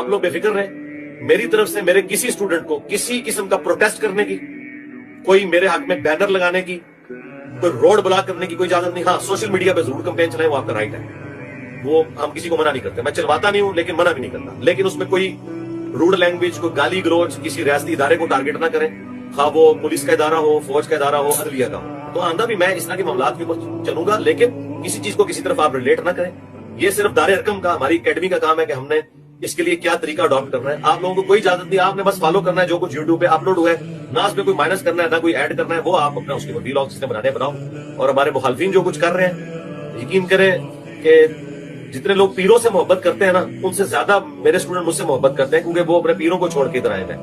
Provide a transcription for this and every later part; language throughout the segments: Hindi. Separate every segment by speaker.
Speaker 1: आप लोग बेफिक्र रहे, मेरी तरफ से मेरे किसी स्टूडेंट को किसी किस्म का प्रोटेस्ट करने की, कोई मेरे हक में बैनर लगाने की, कोई रोड ब्लॉक करने की कोई इजाजत नहीं। हाँ, सोशल मीडिया पे जरूर कंपेन चलाएं, वो आपका राइट है, वो हम किसी को मना नहीं करते, मैं चलवाता नहीं हूं लेकिन मना भी नहीं करता, लेकिन उसमें कोई रूड लैंग्वेज, कोई गाली गलौज किसी रियासती इदारे को टारगेट ना करें, खा वो पुलिस का इदारा हो, फौज का इदारा हो, अदलिया का हो। तो आंदा भी मैं इस तरह के मामलात के ऊपर चलूंगा, लेकिन किसी चीज को किसी तरफ आप रिलेट ना करें। ये सिर्फ दारे हरकम का, हमारी एकेडमी का काम है कि हमने इसके लिए क्या तरीका अडॉप्ट करना है। आप लोगों को कोई इजाजत नहीं, आपने बस फॉलो करना है जो कुछ यूट्यूब पे अपलोड हुआ है, ना उसमें कोई माइनस करना है ना कोई ऐड करना है, वो आप अपना उसके ऊपर व्लॉग जिसने बनाने बनाओ। और हमारे मुखालफिन जो कुछ कर रहे हैं, यकीन करें कि जितने लोग पीरों से मोहब्बत करते हैं ना, उनसे ज्यादा मेरे स्टूडेंट मुझसे मोहब्बत करते हैं, क्योंकि वो अपने पीरों को छोड़ के इधर आए थे।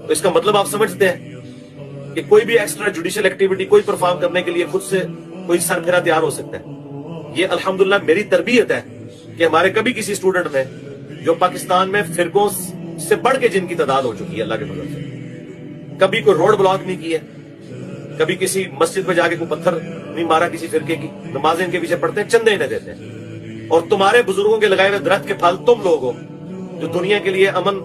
Speaker 1: तो इसका मतलब आप समझते हैं कि कोई भी एक्स्ट्रा जुडिशियल एक्टिविटी कोई परफॉर्म करने के लिए खुद से कोई सरफिरा तैयार हो सकता है। ये अल्हम्दुलिल्लाह मेरी तरबियत है कि हमारे कभी किसी स्टूडेंट ने, जो पाकिस्तान में फिरकों से बढ़ के जिनकी तादाद हो चुकी है अल्लाह के फजल से, कभी कोई रोड ब्लॉक नहीं की है, कभी किसी मस्जिद में जाके कोई पत्थर नहीं मारा किसी फिरके की, नमाजें इनके पीछे पढ़ते हैं, चंदे इन्हें देते हैं। और तुम्हारे बुजुर्गों के लगाए हुए दरख्त के फल तुम लोग हो, जो दुनिया के लिए अमन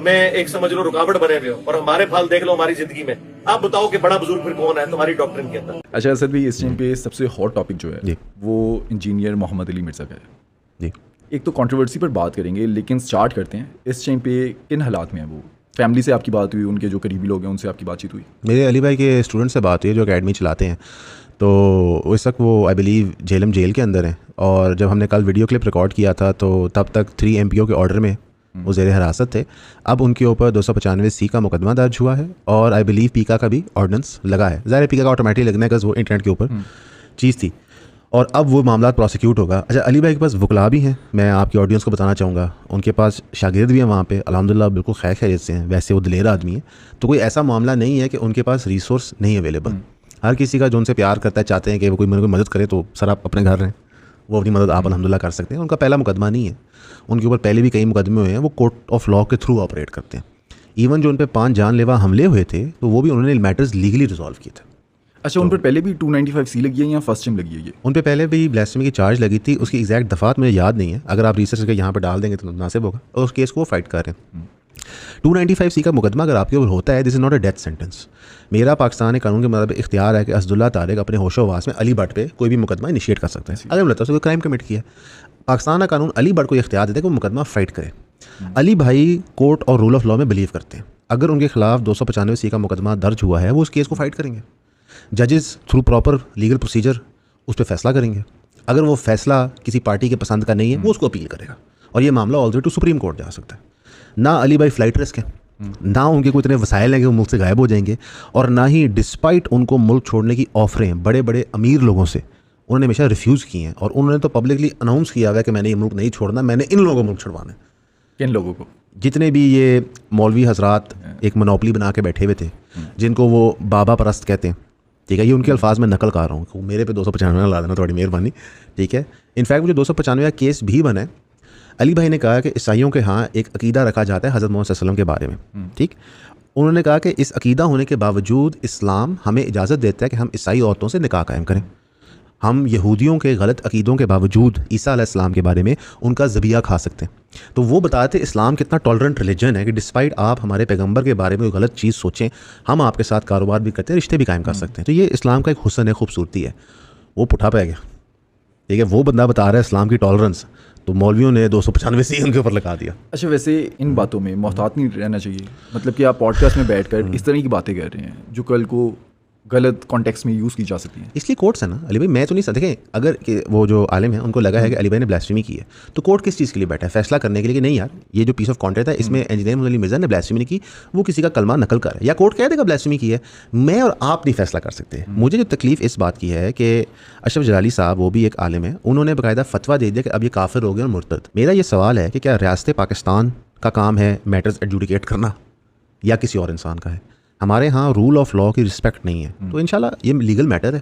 Speaker 1: में एक समझ लो रुकावट बने हुए हो, और हमारे फल देख लो हमारी जिंदगी में। आप बताओ कि बड़ा बुजुर्ग फिर कौन है तुम्हारी डॉक्ट्रिन के अंदर।
Speaker 2: अच्छा असद भाई, इस टाइम पे सबसे हॉट टॉपिक जो है वो इंजीनियर मोहम्मद अली मिर्ज़ा का है जी। एक तो कंट्रोवर्सी पर बात करेंगे, लेकिन स्टार्ट करते हैं, इस टाइम पे किन हालात में है वो? फैमिली से आपकी बात हुई, उनके जो करीबी लोग हैं उनसे आपकी बातचीत हुई?
Speaker 3: मेरे अली भाई के स्टूडेंट से बात हुई जो अकेडमी चलाते हैं, तो इस वक्त वो आई बिलीव झेलम जेल के अंदर हैं। और जब हमने कल वीडियो क्लिप रिकॉर्ड किया था तो तब तक 3 MPO के ऑर्डर में वो ज़ेर हिरासत थे। अब उनके ऊपर 295C का मुकदमा दर्ज हुआ है और आई बिलीव पीका का भी ऑर्डिनेंस लगा है। ज़ाहिर पीका का ऑटोमेटिक लगने का वो इंटरनेट के ऊपर चीज़ थी, और अब वो मामला प्रोसिक्यूट होगा। अच्छा, अली भाई के पास वकला भी हैं, मैं आपकी ऑडियंस को बताना चाहूँगा, उनके पास शागिर्द भी हैं वहाँ पे, अल्हम्दुलिल्लाह बिल्कुल खैर खैरियत से हैं। वैसे वो दिलेर आदमी है, तो कोई ऐसा मामला नहीं है कि उनके पास रिसोर्स नहीं अवेलेबल। हर किसी का जो उनसे प्यार करता है, चाहते हैं कि वो कोई मेरे को मदद करे, तो सर आप अपने घर रहें, वो अपनी मदद आप अल्हम्दुलिल्लाह कर सकते हैं। उनका पहला मुकदमा नहीं है, उनके ऊपर पहले भी कई मुकदमे हुए हैं, वो कोर्ट ऑफ लॉ के थ्रू ऑपरेट करते हैं। इवन जो उन पर 5 जानलेवा हमले हुए थे, तो वो भी उन्होंने मैटर्स लीगली रिजॉल्व किए थे।
Speaker 2: अच्छा, उन पर पहले भी 295C लगी है या फर्स्ट टाइम लगी है ये?
Speaker 3: उन पे पहले भी ब्लास्फेमी की चार्ज लगी थी, उसकी एग्जैक्ट दफ़ात मुझे याद नहीं है, अगर आप रिसर्च करके यहाँ पर डाल देंगे तो मुनासिब होगा। और उस केस को वो फाइट कर रहे हैं। 295C का मुकदमा अगर आपके ऊपर होता है, this is not a death sentence. मेरा पाकिस्तान के कानून के मुताबिक इख्तियार है कि असदुल्ला तारिक अपने होशो वास में अली भट्ट पे कोई भी मुकदमा इनिशिएट कर सकता है अगर लगता है कोई क्राइम कमिट किया। पाकिस्तान का कानून अली भट्ट को इख्तियार देता है कि वो मुकदमा फाइट करे। अली भाई कोर्ट और रूल ऑफ लॉ में बिलीव करते हैं, अगर उनके खिलाफ 295C का मुकदमा दर्ज हुआ है, वो उस केस को फाइट करेंगे। जजेस थ्रू प्रॉपर लीगल प्रोसीजर उस पर फैसला करेंगे। अगर वो फैसला किसी पार्टी के पसंद का नहीं है, वो उसको अपील करेगा, और ये मामला all the way to supreme court जा सकता है। ना अली भाई फ्लाइट रिस्क है, ना उनके कोई इतने वसाइल हैं कि वो मुल्क से गायब हो जाएंगे, और ना ही डिस्पाइट उनको मुल्क छोड़ने की ऑफरें बड़े बड़े अमीर लोगों से उन्होंने हमेशा रिफ्यूज़ की हैं। और उन्होंने तो पब्लिकली अनाउंस किया हुआ कि मैंने ये मुल्क नहीं छोड़ना, मैंने इन लोगों को मुल्क छुड़वाना है।
Speaker 2: किन लोगों को?
Speaker 3: जितने भी ये मौलवी हजरात एक मोनोपली बना के बैठे हुए थे, जिनको वो बाबा परस्त कहते हैं, ठीक है, ये उनके अल्फाज में नकल कर रहा हूँ, मेरे पे 295 ला देना, थोड़ी मेहरबानी, ठीक है। इनफैक्ट मुझे 295 केस भी बना है। अली भाई ने कहा कि ईसाइयों के यहाँ एक अकीदा रखा जाता है हज़रत मोहम्मद सल्लल्लाहु अलैहि वसल्लम के बारे में, ठीक। उन्होंने कहा कि इस अकीदा होने के बावजूद इस्लाम हमें इजाज़त देता है कि हम ईसाई औरतों से निकाह कायम करें। हम यहूदियों के गलत अकीदों के बावजूद ईसा अलैहिस्सलाम के बारे में उनका ज़बिया खा सकते हैं। तो वो बताते इस्लाम कितना टॉलरेंट रिलीजन है कि डिस्पाइट आप हमारे पैगंबर के बारे में कोई गलत चीज़ सोचें, हम आपके साथ कारोबार भी करते हैं, रिश्ते भी कायम कर सकते हैं। तो ये इस्लाम का एक हुस्न है, खूबसूरती है। वो पुठा पै गया, ठीक है, वो बंदा बता रहा है इस्लाम की टॉलरेंस, तो मौलवियों ने 295C उनके ऊपर लगा दिया।
Speaker 2: अच्छा, वैसे इन बातों में मोहतात नहीं रहना चाहिए? मतलब कि आप पॉडकास्ट में बैठकर इस तरह की बातें कर रहे हैं जो कल को गलत कॉन्टेक्स्ट में यूज़ की जा सकती है।
Speaker 3: इसलिए कोर्ट्स है ना अली भाई, मैं तो नहीं देखें, अगर वो जो आलिम है उनको लगा है कि अली भाई ने ब्लास्फेमी की है, तो कोर्ट किस चीज़ के लिए बैठा है? फैसला करने के लिए कि नहीं यार ये जो पीस ऑफ कंटेंट है इसमें इंजीनियर मोहम्मद अली मिर्ज़ा ने ब्लास्फेमी नहीं की, वो किसी का कलमा नकल कर है, या कोर्ट कह देगा ब्लास्फेमी की है। मैं और आप नहीं फैसला कर सकते। मुझे जो तकलीफ इस बात की है कि अशरफ जलाली साहब, वो भी एक आलिम है, उन्होंने बाकायदा फतवा दे दिया कि अब ये काफिर हो गए और मुर्तद। मेरा ये सवाल है कि क्या रियासत पाकिस्तान का काम है मैटर्स एडजुडिकेट करना, या किसी और इंसान का है? हमारे यहाँ रूल ऑफ लॉ की रिस्पेक्ट नहीं है, तो इंशाल्लाह ये लीगल मैटर है,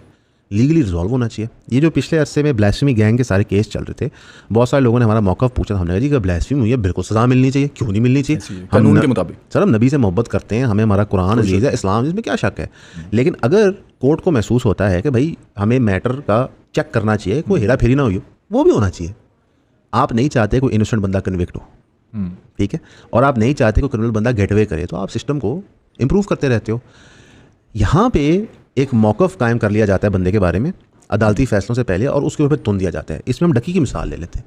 Speaker 3: लीगली रिजॉल्व होना चाहिए। ये जो पिछले अरसे में ब्लास्फेमी गैंग के सारे केस चल रहे थे, बहुत सारे लोगों ने हमारा मौक़िफ़ पूछा, हमने कहा जी कि ब्लास्फेमी हुई है बिल्कुल सज़ा मिलनी चाहिए, क्यों नहीं मिलनी चाहिए
Speaker 2: कानून के मुताबिक?
Speaker 3: सर हम नबी से मोहब्बत करते हैं, हमें हमारा कुरान अजीज़ है, इस्लाम, इसमें क्या शक है। लेकिन अगर कोर्ट को महसूस होता है कि भाई हमें मैटर का चेक करना चाहिए, कोई हेरा फेरी ना हुई हो, वो भी होना चाहिए। आप नहीं चाहते कोई इनोसेंट बंदा कन्विक्ट हो, ठीक है, और आप नहीं चाहते कि क्रिमिनल बंदा गेटवे करे, तो आप सिस्टम को इम्प्रूव करते रहते हो। यहाँ पे एक मौक़िफ़ कायम कर लिया जाता है बंदे के बारे में अदालती फैसलों से पहले, और उसके ऊपर तुन दिया जाता है। इसमें हम डकी की मिसाल ले लेते हैं।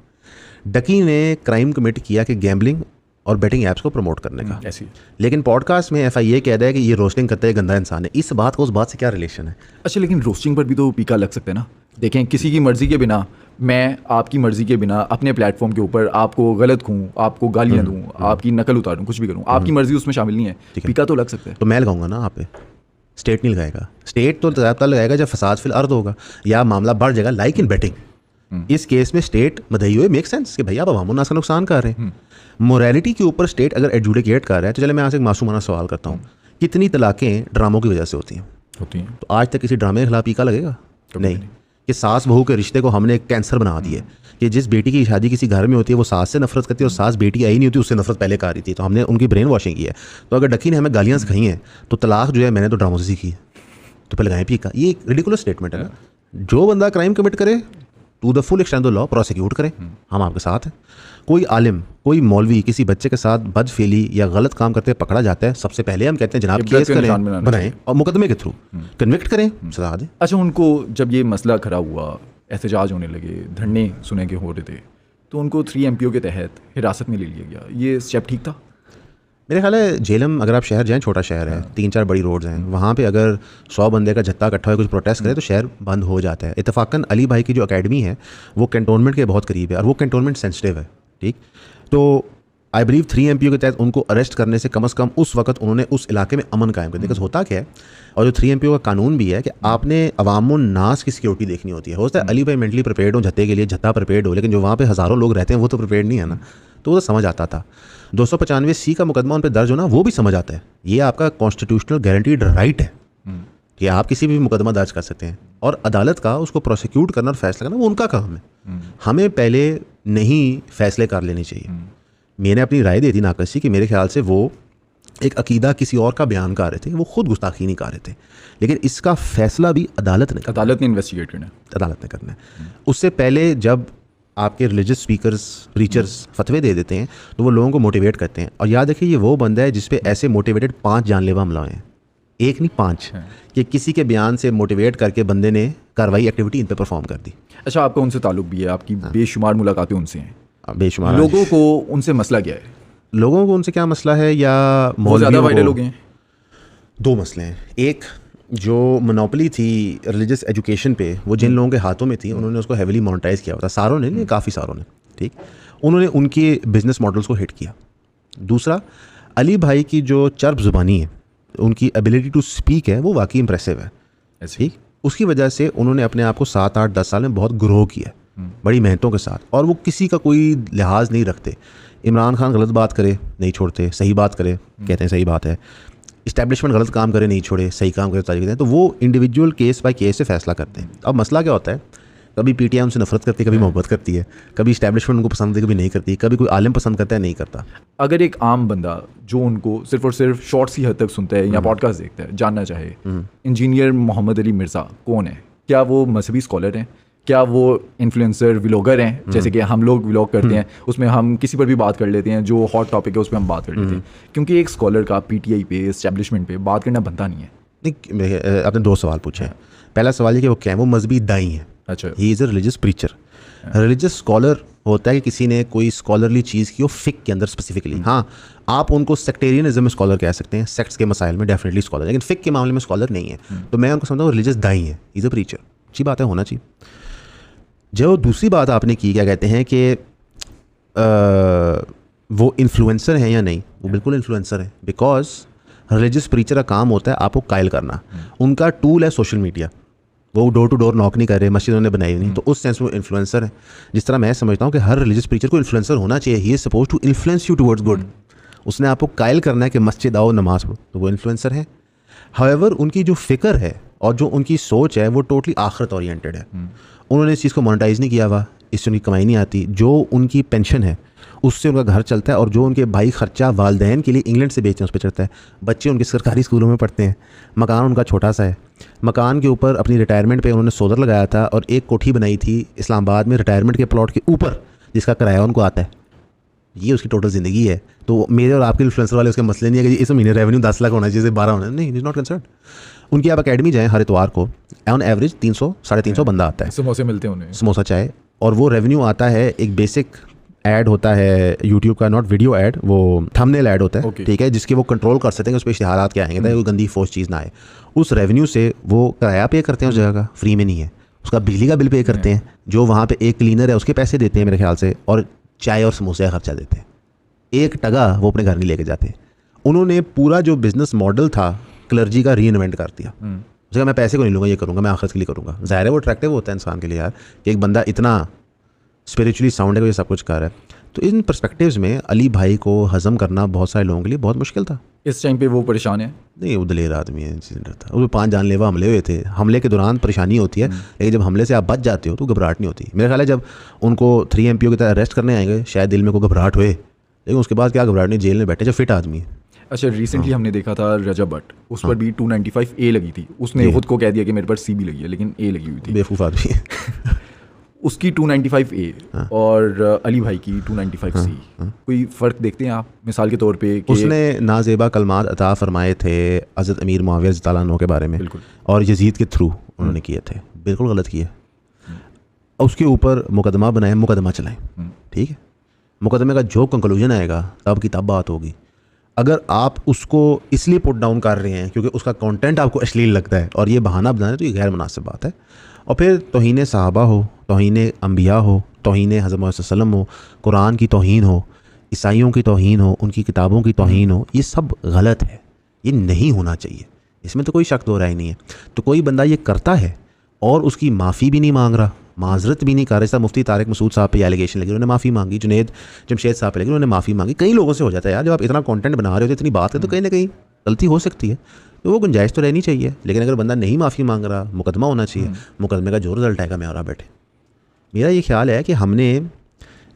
Speaker 3: डकी ने क्राइम कमिट किया कि गैम्बलिंग और बेटिंग ऐप्स को प्रमोट करने का,
Speaker 2: ऐसी।
Speaker 3: लेकिन पॉडकास्ट में FIA कह रहा है कि ये रोस्टिंग करता है, गंदा इंसान है। इस बात का उस बात से क्या रिलेशन है?
Speaker 2: अच्छा, लेकिन रोस्टिंग पर भी तो पीका लग सकता है ना। देखें, किसी की मर्जी के बिना, मैं आपकी मर्जी के बिना अपने प्लेटफॉर्म के ऊपर आपको गलत कहूँ, आपको गालियाँ दूँ, आपकी नकल उतारूँ, कुछ भी करूँ, आपकी मर्जी उसमें शामिल नहीं है, पीका तो लग सकता है।
Speaker 3: तो मैं लगाऊंगा ना आप पे, स्टेट नहीं लगाएगा। स्टेट तो ज़्यादातर लगाएगा जब फसाद फिल अर्द होगा या मामला बढ़ जाएगा, लाइक इन बेटिंग। इस केस में स्टेट मदई हुए मेक सेंस कि भैया आप अवामुन्नास का नुकसान कर रहे हैं। मोरालिटी के ऊपर स्टेट अगर एडजुडिकेट कर रहा है, तो चले मैं यहाँ से एक मासूमाना सवाल करता हूँ, कितनी तलाक़ें ड्रामों की वजह से होती हैं? तो आज तक किसी ड्रामे के खिलाफ पीका लगेगा? नहीं। कि सास बहू के रिश्ते को हमने एक कैंसर बना दिया कि जिस बेटी की शादी किसी घर में होती है वो सास से नफरत करती है, और सास बेटी आई नहीं होती उससे नफरत पहले कर रही थी, तो हमने उनकी ब्रेन वॉशिंग की है। तो अगर डकी ने हमें गालियाँ सिखाई हैं, तो तलाक जो है मैंने तो ड्रामों से सीखी है, तो पहले लगाएं पीका। ये एक रिडिकुलस स्टेटमेंट है ना। जो बंदा क्राइम कमिट करे to the full extent of the law prosecute करें, हम आपके साथ हैं। कोई आलिम, कोई मौलवी किसी बच्चे के साथ बदफेली या गलत काम करते पकड़ा जाता है, सबसे पहले हम कहते हैं जनाब केस करें, बनाएं और मुकदमे के थ्रू कन्विक्ट करें, सजा दें।
Speaker 2: अच्छा, उनको जब ये मसला खड़ा हुआ, एहतजाज होने लगे, धरने सुने के हो रहे थे, तो उनको 3 MPO के तहत हिरासत में ले लिया गया, ये स्टेप ठीक था?
Speaker 3: मेरे ख्याल है झेलम अगर आप शहर जाएँ, छोटा शहर है, 3-4 बड़ी रोड्स हैं, वहाँ पे अगर 100 बंदे का जत्था इकट्ठा हो कुछ प्रोटेस्ट करे तो शहर बंद हो जाता है। इत्तफाकन अली भाई की जो अकेडमी है वो कैंटोनमेंट के बहुत करीब है, और वो कैंटोनमेंट सेंसिटिव है, ठीक। तो आई बिलीव 3 MPO के तहत उनको अरेस्ट करने से कम उस वक्त उन्होंने उस इलाके में अमन कायम कर दिया। होता क्या है, और जो 3 MPO का कानून भी है कि आपने अवामुन्नास की सिक्योरिटी देखनी होती है। होता है अली भाई मेंटली प्रिपेयर्ड हो जत्थे के लिए, जत्था प्रिपेयर्ड हो, लेकिन जो वहाँ पे हज़ारों लोग रहते हैं वो तो प्रिपेयर्ड नहीं है ना। तो वो तो समझ आता था। 295C का मुकदमा उन पर दर्ज होना वो भी समझ आता है, ये आपका कॉन्स्टिट्यूशनल गारंटीड राइट है कि आप किसी भी मुकदमा दर्ज कर सकते हैं, और अदालत का उसको प्रोसिक्यूट करना और फैसला करना वो उनका काम है। हमें पहले नहीं फैसले कर लेने चाहिए। मैंने अपनी राय दे दी नाकसी कि मेरे ख्याल से वो एक अकीदा किसी और का बयान कर रहे थे, वो खुद गुस्ताखी नहीं कर रहे थे, लेकिन इसका फैसला भी अदालत ने
Speaker 2: इन्वेस्टिगेट करना है,
Speaker 3: अदालत ने करना है। उससे पहले जब आपके रिलीजियस स्पीकर्स, प्रीचर्स फतवे दे देते हैं तो वो लोगों को मोटिवेट करते हैं। और याद रखिए, ये वो बंदा है जिस पे ऐसे मोटिवेटेड 5 जानलेवा हमला हुए हैं, एक नहीं 5, कि किसी के बयान से मोटिवेट करके बंदे ने कार्रवाई एक्टिविटी इन पे परफॉर्म कर दी।
Speaker 2: अच्छा, आपका उनसे ताल्लुक भी है, आपकी बेशुमार मुलाकातें उनसे हैं,
Speaker 3: बेशुमार।
Speaker 2: लोगों को उनसे मसला क्या है?
Speaker 3: लोगों को उनसे क्या मसला है, या
Speaker 2: बहुत ज़्यादा वायरल हो गए हैं?
Speaker 3: 2 मसले हैं। एक, जो मोनोपोली थी रिलीजियस एजुकेशन पे, वो जिन लोगों के हाथों में थी उन्होंने उसको हेविली मोनेटाइज किया होता, सारों ने नहीं, काफ़ी सारों ने, ठीक। उन्होंने उनके बिजनेस मॉडल्स को हिट किया। दूसरा, अली भाई की जो चर्ब ज़ुबानी है, उनकी एबिलिटी टू स्पीक है, वो वाकई इंप्रेसिव है, ठीक। उसकी वजह से उन्होंने अपने आप को 7, 8, 10 साल में बहुत ग्रो किया, बड़ी मेहनतों के साथ, और वो किसी का कोई लिहाज नहीं रखते। इमरान खान गलत बात करे नहीं छोड़ते, सही बात करे कहते हैं सही बात है, इस्टेब्लिशमेंट गलत काम करे नहीं छोड़े, सही काम करे तारीफ दें। तो वो इंडिविजुअल केस बाय केस से फैसला करते हैं। अब मसला क्या होता है, कभी PTI उनसे नफरत करती है, कभी मोहब्बत करती है, कभी इस्टेब्लिशमेंट उनको पसंद है, कभी नहीं करती, कभी कोई आलिम पसंद करता है, नहीं करता।
Speaker 2: अगर एक आम बंदा जो उनको सिर्फ और सिर्फ शॉर्ट सी हद तक सुनता है या पॉडकास्ट देखता है, जानना चाहे इंजीनियर मोहम्मद अली मिर्ज़ा कौन है, क्या वो मजहबी स्कॉलर हैं, क्या वो इन्फ्लुएंसर व्लॉगर हैं, जैसे कि हम लोग व्लॉग करते हैं, उसमें हम किसी पर भी बात कर लेते हैं, जो हॉट टॉपिक है उस पर हम बात कर लेते हैं, क्योंकि एक स्कॉलर का PTI पे, इस्टेब्लिशमेंट पे बात करना बनता नहीं है।
Speaker 3: नहीं, आपने 2 सवाल पूछे हैं। पहला सवाल ये कि वो क्या है, वो मजहबी दाई हैं।
Speaker 2: अच्छा,
Speaker 3: he is a religious preacher. Religious scholar होता है कि किसी ने कोई स्कॉलरली चीज़ की हो फिक के अंदर स्पेसिफिकली। हाँ, आप उनको सेक्टेरियनिज्म में स्कॉलर कह सकते हैं, सेक्ट्स के मसाइल में डेफिनेटली स्कॉलर, लेकिन फिक के मामले में स्कॉलर नहीं है। तो मैं उनको समझता हूँ रिलीजियस दाई है, इज़ अ प्रीचर। अच्छी बात है, होना चाहिए। जो दूसरी बात आपने की, क्या कहते हैं कि वो इन्फ्लुएंसर हैं या नहीं, वो बिल्कुल इन्फ्लुएंसर हैं, बिकॉज रिलीजियस प्रीचर का काम होता है आपको कायल करना। उनका टूल है सोशल मीडिया, वो डोर टू डोर नॉक नहीं कर रहे, मस्जिद उन्होंने बनाई नहीं, तो उस सेंस में वो इन्फ्लुएंसर है। जिस तरह मैं समझता हूँ कि हर रिलीजियस प्रीचर को इन्फ्लुएंसर होना चाहिए, he is suppose to influence you towards good. उसने आपको कायल करना है कि मस्जिद आओ, नमाज पढ़ो, तो वो इन्फ्लुएंसर है। हाउएवर उनकी जो फिक्र है और जो उनकी सोच है वो टोटली आखिरत ओरिएंटेड है। उन्होंने इस चीज़ को मोनेटाइज नहीं किया हुआ, इससे उनकी कमाई नहीं आती, जो उनकी पेंशन है उससे उनका घर चलता है, और जो उनके भाई खर्चा वालदैन के लिए इंग्लैंड से बेचते हैं उस पर चलता है। बच्चे उनके सरकारी स्कूलों में पढ़ते हैं, मकान उनका छोटा सा है, मकान के ऊपर अपनी रिटायरमेंट पे उन्होंने सोलर लगाया था और एक कोठी बनाई थी इस्लामाबाद में रिटायरमेंट के प्लॉट के ऊपर, जिसका किराया उनको आता है। ये उसकी टोटल ज़िंदगी है। तो मेरे और आपके इन्फ्लुएंसर वाले उसके मसले नहीं है कि इस महीने रेवेन्यू 10 लाख होना चाहिए, 12 होना नहीं, इज नॉट कंसर्न। उनकी आप अकेडमी जाएँ, हर इतवार को ऑन एवरेज 300-350 बंदा आता है,
Speaker 2: समोसे मिलते हैं उन्हें,
Speaker 3: समोसा चाय, और वो रेवेन्यू आता है, एक बेसिक ऐड होता है यूट्यूब का, नॉट वीडियो ऐड, वो थंबनेल ऐड होता है, ठीक है, जिसके वो कंट्रोल कर सकते हैं कि उस पर इश्तिहारात क्या आएंगे ताकि कोई गंदी फोर्स चीज़ ना आए। उस रेवेन्यू से वो किराया पे करते हैं उस जगह का, फ्री में नहीं है, उसका बिजली का बिल पे करते हैं, जो वहाँ पे एक क्लीनर है उसके पैसे देते हैं मेरे ख्याल से, और चाय और समोसे का खर्चा देते हैं। एक टका वो अपने घर नहीं लेके जाते। उन्होंने पूरा जो बिजनेस मॉडल था क्लर्जी का री इन्वेंट कर दिया। उसका मैं पैसे को नहीं लूँगा, ये करूँगा, मैं आखिरत के लिए करूँगा। ज़ाहिर है वो अट्रैक्टिव होता है इंसान के लिए यार, कि एक बंदा इतना स्पिरिचुअली साउंड है कि ये सब कुछ कर रहा है। तो इन पर्सपेक्टिव्स में अली भाई को हज़म करना बहुत सारे लोगों के लिए बहुत मुश्किल था।
Speaker 2: इस टाइम पे वो परेशान है?
Speaker 3: नहीं, वो दलेर आदमी है, था। उसमें 5 जानलेवा हमले हुए थे। हमले के दौरान परेशानी होती है, लेकिन जब हमले से आप बच जाते हो तो घबराहट नहीं होती। मेरा ख्याल है जब उनको 3 MPO की तरह अरेस्ट करने आएंगे शायद दिल में कोई घबराहट हुए, लेकिन उसके बाद क्या घबराहट नहीं, जेल में बैठे, जब फिट आदमी है।
Speaker 2: अच्छा, रिसेंटली हमने देखा था रजब भट्ट, उस पर भी 295A लगी थी। उसने खुद को कह दिया कि मेरे पर C भी लगी है, लेकिन A लगी हुई थी।
Speaker 3: बेवकूफ़ आदमी है।
Speaker 2: उसकी 295A और अली भाई की 295C, कोई फ़र्क देखते हैं आप मिसाल के तौर पे? कि
Speaker 3: उसने नाजेबा कलमात अता फरमाए थे हज़रत अमीर मुआविया रज़ियल्लाहु अन्हु के बारे में, और यजीद के थ्रू उन्होंने किए थे, बिल्कुल गलत किए। उसके ऊपर मुकदमा बनाए, मुकदमा चलाएं, ठीक है। मुकदमे का जो कंक्लूजन आएगा तब की तब बात होगी। अगर आप उसको इसलिए पुट डाउन कर रहे हैं क्योंकि उसका कंटेंट आपको अश्लील लगता है और ये बहाना बना रहे हैं, तो ये गैर मुनासिब बात है। और फिर तौहीन सहाबा हो, तौहीन अंबिया हो, तौहीन हज़रत मोहम्मद सल्लल्लाहु अलैहि वसल्लम हो, कुरान की तौहीन हो, ईसाइयों की तौहीन हो, उनकी किताबों की तौहीन हो, ये सब गलत है, ये नहीं होना चाहिए, इसमें तो कोई शक दो राय नहीं है। तो कोई बंदा ये करता है और उसकी माफ़ी भी नहीं मांग रहा, माजरत भी नहीं कर रहा। मुफ्ती तारिक मसूद साहब पे एलिगेशन लगे, उन्होंने माफ़ी मांगी, जुनेद जमशेद साहब पे लगे, उन्होंने माफ़ी मांगी। कई लोगों से हो जाता है यार, जब आप इतना कंटेंट बना रहे हो, इतनी बात है, तो कहीं ना कहीं गलती हो सकती है, तो वो गुंजाइश तो रहनी चाहिए। लेकिन अगर बंदा नहीं माफ़ी मांग रहा, मुकदमा होना चाहिए, मुकदमे का जो रिजल्ट आएगा मैं और आप बैठे। मेरा ये ख्याल है कि हमने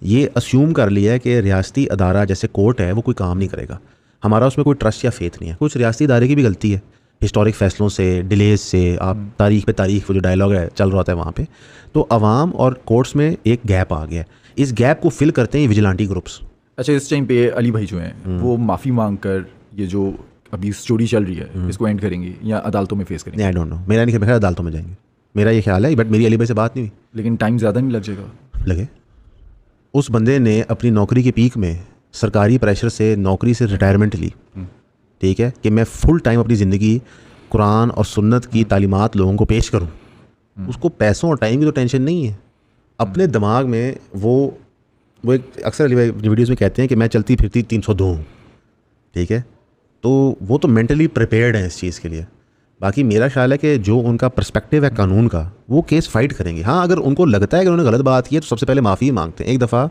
Speaker 3: ये अस्यूम कर लिया है कि रियासती अदारा जैसे कोर्ट है वो कोई काम नहीं करेगा, हमारा उसमें कोई ट्रस्ट या फेथ नहीं है। कुछ रियासती इदारे की भी गलती है, हिस्टोरिक फैसलों से, डिलेज से, आप तारीख पे तारीख वो जो डायलॉग है चल रहा होता है वहाँ पे, तो अवाम और कोर्ट्स में एक गैप आ गया है। इस गैप को फिल करते हैं विजिलेंटी ग्रुप्स।
Speaker 2: अच्छा, इस टाइम पे अली भाई जो हैं वो माफ़ी मांग कर ये जो अभी स्टोरी चल रही है इसको एंड करेंगे या अदालतों में फेस करेंगे?
Speaker 3: आई डोंट नो, मेरा नहीं ख्याल अदालतों में जाएंगे, मेरा ये ख्याल है, बट मेरी अली भाई से बात नहीं हुई।
Speaker 2: लेकिन टाइम ज़्यादा नहीं लग जाएगा?
Speaker 3: लगे। उस बंदे ने अपनी नौकरी के पीक में सरकारी प्रेशर से नौकरी से रिटायरमेंट ली, ठीक है, कि मैं फुल टाइम अपनी ज़िंदगी कुरान और सुन्नत की तालीमात लोगों को पेश करूं। उसको पैसों और टाइम की तो टेंशन नहीं है। अपने दिमाग में वो एक अक्सर अली भाई वीडियोज़ में कहते हैं कि मैं चलती फिरती 302 हूँ, ठीक है, तो वो तो मेंटली प्रिपेयर्ड हैं इस चीज़ के लिए। बाकी मेरा ख्याल है कि जो उनका पर्सपेक्टिव है कानून का, वो केस फाइट करेंगे। हाँ, अगर उनको लगता है कि उन्होंने गलत बात की है तो सबसे पहले माफ़ी मांगते हैं। एक दफ़ा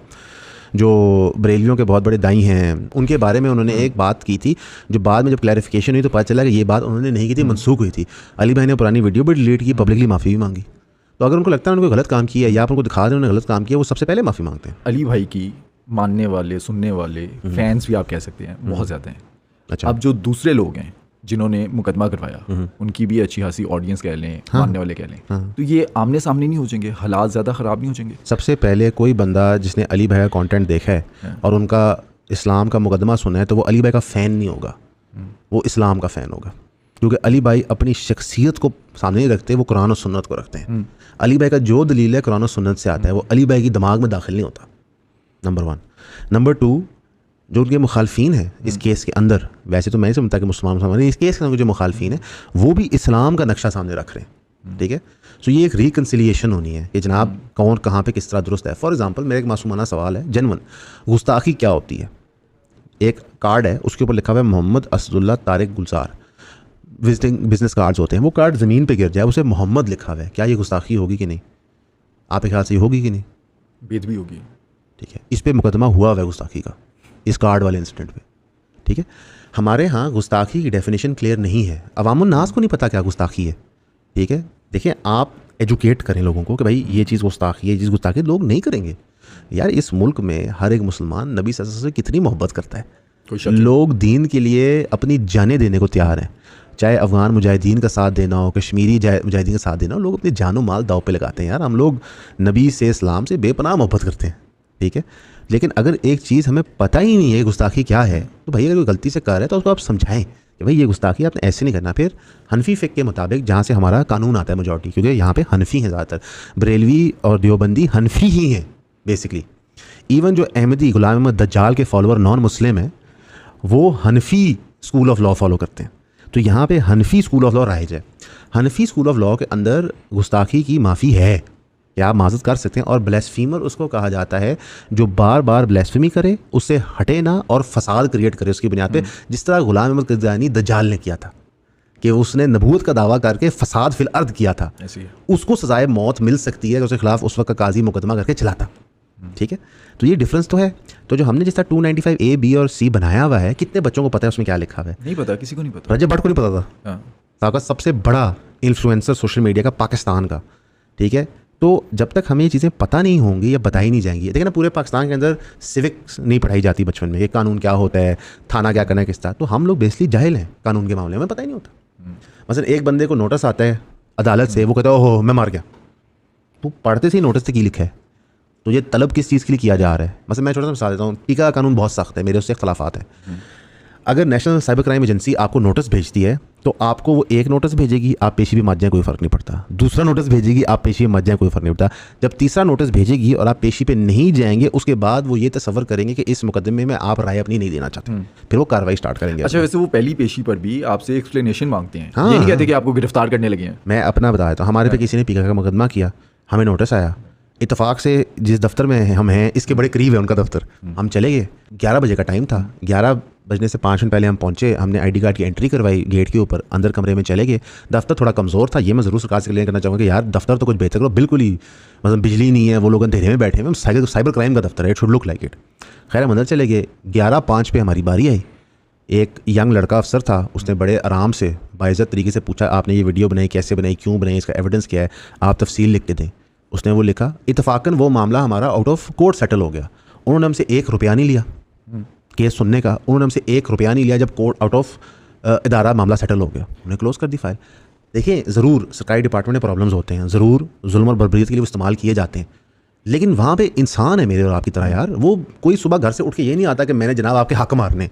Speaker 3: जो बरेलियों के बहुत बड़े दाई हैं उनके बारे में उन्होंने एक बात की थी, जो बाद में जब क्लैरिफिकेशन हुई तो पता चला कि ये बात उन्होंने नहीं की थी, मनसूख हुई थी। अली भाई ने पुरानी वीडियो भी डिलीट की, पब्लिकली माफ़ी भी मांगी। तो अगर उनको लगता है उन्होंने गलत काम किया या आप उनको दिखा रहे हैं उन्होंने गलत काम किया, वो सबसे पहले माफ़ी मांगते हैं।
Speaker 2: अली भाई की मानने वाले, सुनने वाले, फैंस भी आप कह सकते हैं, बहुत ज़्यादा हैं।
Speaker 3: अच्छा,
Speaker 2: अब जो दूसरे लोग हैं जिन्होंने मुकदमा करवाया, उनकी भी अच्छी खासी ऑडियंस कह लें, मानने वाले कह लें, तो ये आमने सामने नहीं हो जाएंगे, हालात ज़्यादा ख़राब नहीं हो जाएंगे?
Speaker 3: सबसे पहले कोई बंदा जिसने अली भाई का कंटेंट देखा है और उनका इस्लाम का मुकदमा सुना है, तो वो अली भाई का फ़ैन नहीं होगा, वो इस्लाम का फ़ैन होगा। क्योंकि अली भाई अपनी शख्सियत को सामने नहीं रखते, वो कुरान और सुन्नत को रखते हैं। अली भाई का जो दलील है कुरान और सुन्नत से आता है, वो अली भाई की दिमाग में दाखिल नहीं होता, नंबर 1। नंबर 2, जो उनके मुखालफीन हैं इस केस के अंदर, वैसे तो मैं नहीं समझता कि मुसलमान इस केस के अंदर जो मुखालफीन हैं वो भी इस्लाम का नक्शा सामने रख रहे हैं, ठीक है। सो ये एक रिकन्सिलिएशन होनी है कि जनाब कौन कहाँ पे किस तरह दुरुस्त है। फॉर एग्जांपल, मेरा एक मासूमाना सवाल है, जनवन गुस्ताखी क्या होती है? एक कार्ड है, उसके ऊपर लिखा हुआ है मोहम्मद असदुल्ला तारिक गुलजार, विजिटिंग बिजनेस कार्ड्स होते हैं, वो कार्ड ज़मीन पे गिर जाए, उसे मोहम्मद लिखा हुआ है, क्या ये गुस्ताखी होगी कि नहीं? आपके ख्याल से ये होगी कि नहीं?
Speaker 2: बेदबी होगी,
Speaker 3: ठीक है। इस पर मुकदमा हुआ हुआ है गुस्ताखी का, इस कार्ड वाले इंसिडेंट पे, ठीक है। हमारे यहाँ गुस्ताखी की डेफिनेशन क्लियर नहीं है, अवामुन नास को नहीं पता क्या गुस्ताखी है, ठीक है। देखिए, आप एजुकेट करें लोगों को कि भाई ये चीज़ गुस्ताखी है, ये चीज़ गुस्ताखी, लोग नहीं करेंगे यार। इस मुल्क में हर एक मुसलमान नबी सल्लल्लाहु अलैहि वसल्लम से कितनी मोहब्बत करता है, लोग दीन के लिए अपनी जानें देने को तैयार हैं, चाहे अफ़गान मुजाहिदीन का साथ देना हो, कश्मीरी मुजाहिदीन का साथ देना हो, लोग अपने जानो माल दाव पे लगाते हैं यार। हम लोग नबी से, इस्लाम से बेपनाह मोहब्बत करते हैं, ठीक है। लेकिन अगर एक चीज़ हमें पता ही नहीं है गुस्ताखी क्या है, तो भाई अगर कोई गलती से कर रहा है तो उसको आप समझाएं कि भाई ये गुस्ताखी आपने ऐसे नहीं करना। फिर हनफी फ़िक़्ह के मुताबिक जहाँ से हमारा कानून आता है मेजॉरिटी, क्योंकि यहाँ पे हनफी हैं ज़्यादातर, बरेलवी और देवबंदी हनफी ही हैं बेसिकली। इवन जो अहमदी गुलाम अहमद दज्जाल के फॉलोअर नॉन मुस्लिम हैं वो हनफी स्कूल ऑफ लॉ फॉलो करते हैं। तो यहाँ पे हनफी स्कूल ऑफ लॉ राइज है। हनफी स्कूल ऑफ लॉ के अंदर गुस्ताखी की माफ़ी है कि आप माज़रत कर सकते हैं, और ब्लेस्फीमर उसको कहा जाता है जो बार बार ब्लेस्फेमी करे, उससे हटे ना और फसाद क्रिएट करे उसकी बुनियाद पे, जिस तरह गुलाम अहमद कदयानी दज्जाल ने किया था कि उसने नबूवत का दावा करके फसाद फिल अर्द किया था। उसको सजाए मौत मिल सकती है, उसके खिलाफ उस वक्त काजी मुकदमा करके चलाता। ठीक है, तो ये डिफरेंस तो है। तो जो हमने जिस तरह 295 A, B और C बनाया हुआ है, कितने बच्चों को पता है उसमें क्या लिखा हुआ है?
Speaker 2: नहीं पता, किसी को नहीं पता।
Speaker 3: रजब भट्ट को नहीं पता था। साका सबसे बड़ा इन्फ्लुएंसर सोशल मीडिया का पाकिस्तान का। ठीक है, तो जब तक हमें ये चीज़ें पता नहीं होंगी या बताई नहीं जाएंगी, देखिए ना पूरे पाकिस्तान के अंदर सिविक्स नहीं पढ़ाई जाती बचपन में, कि कानून क्या होता है, थाना क्या करना है किस तरह, तो हम लोग बेसिकली जाहिल हैं कानून के मामले में, पता ही नहीं होता। मसलन एक बंदे को नोटिस आता है अदालत से, वो कहता है ओहो मैं मार गया, तो पढ़ते से ही नोटिस से की लिखा है, तो ये तलब किस चीज़ के लिए किया जा रहा है। मतलब मैं छोटा सा मिसाल देता हूँ, टीका का कानून बहुत सख्त है, मेरे उससे इख्तलाफात है। अगर नेशनल साइबर क्राइम एजेंसी आपको नोटिस भेजती है तो आपको वो एक नोटिस भेजेगी, आप पेशी भी मत जाए कोई फ़र्क नहीं पड़ता। दूसरा नोटिस भेजेगी, आप पेशी भी मत जाए कोई फ़र्क नहीं पड़ता। जब तीसरा नोटिस भेजेगी और आप पेशी पे नहीं जाएंगे, उसके बाद वो ये तसव्वुर करेंगे कि इस मुकदमे में आप राय अपनी नहीं देना चाहते, फिर वो कार्रवाई स्टार्ट करेंगे।
Speaker 2: अच्छा, वैसे वो पहली पेशी पर भी आपसे एक्सप्लेनेशन मांगते हैं,
Speaker 3: हाँ,
Speaker 2: ये नहीं कहते कि आपको गिरफ्तार करने लगे हैं।
Speaker 3: मैं अपना बता देता हूँ, हमारे पे किसी ने पीका का मुकदमा किया, हमें नोटिस आया, इत्तेफाक से जिस दफ्तर में हम हैं इसके बड़े करीब है उनका दफ्तर, हम चले गए, 11 बजे का टाइम था, 11 बजने से 5 मिनट पहले हम पहुंचे, हमने आईडी कार्ड की एंट्री करवाई गेट के ऊपर, अंदर कमरे में चले गए। दफ्तर थोड़ा कमज़ोर था, ये मैं ज़रूर सरकार से क्लियर करना चाहूँगा कि यार दफ्तर तो कुछ बेहतर करो, बिल्कुल ही मतलब बिजली नहीं है, वो लोग अंधेरे में बैठे हैं, साइबर क्राइम का दफ्तर है, it should look like it. खैर हम अंदर चले गए, 11:05 पे हमारी बारी आई। एक यंग लड़का अफसर था, उसने बड़े आराम से बाइज़्ज़त तरीके से पूछा आपने ये वीडियो बनाई, कैसे बनाई, क्यों बनाई, इसका एविडेंस क्या है, आप तफसील लिख के दें। उसने वो लिखा, इत्तफाकन वो मामला हमारा आउट ऑफ कोर्ट सेटल हो गया। उन्होंने हमसे 1 रुपया नहीं लिया केस सुनने का, उन्होंने हमसे 1 रुपया नहीं लिया। जब कोर्ट आउट ऑफ इदारा मामला सेटल हो गया, उन्होंने क्लोज़ कर दी फाइल। देखिए ज़रूर सरकारी डिपार्टमेंट में प्रॉब्लम्स होते हैं, ज़रूर जुल्म और बर्बरियत के लिए वो इस्तेमाल किए जाते हैं, लेकिन वहाँ पे इंसान है मेरे और आपकी तरह यार। वो कोई सुबह घर से उठ के ये नहीं आता कि मैंने जनाब आपके हक मारने।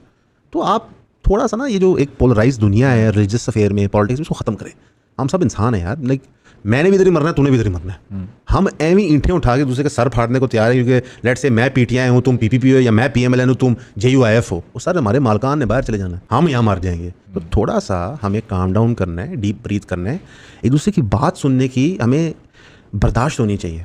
Speaker 3: तो आप थोड़ा सा ना ये जो एक पोलराइज दुनिया है रिलीजियस अफेयर में, पॉलिटिक्स में, उसको ख़त्म करें। हम सब इंसान हैं यार, लाइक मैंने भी इधर ही मरना है, तूने भी इधर ही मरना है। हम एवं ईंटें उठा के दूसरे के सर फाड़ने को तैयार है, क्योंकि लेट से मैं PTI हूँ, तुम PPP हो, या मैं PMLN हूँ, तुम JUIF हो। वो सर हमारे मालकान ने बाहर चले जाना है, हम यहाँ मार जाएंगे। तो थोड़ा सा हमें काम डाउन करना है, डीप ब्रीथ करना है, एक दूसरे की बात सुनने की हमें बर्दाश्त होनी चाहिए।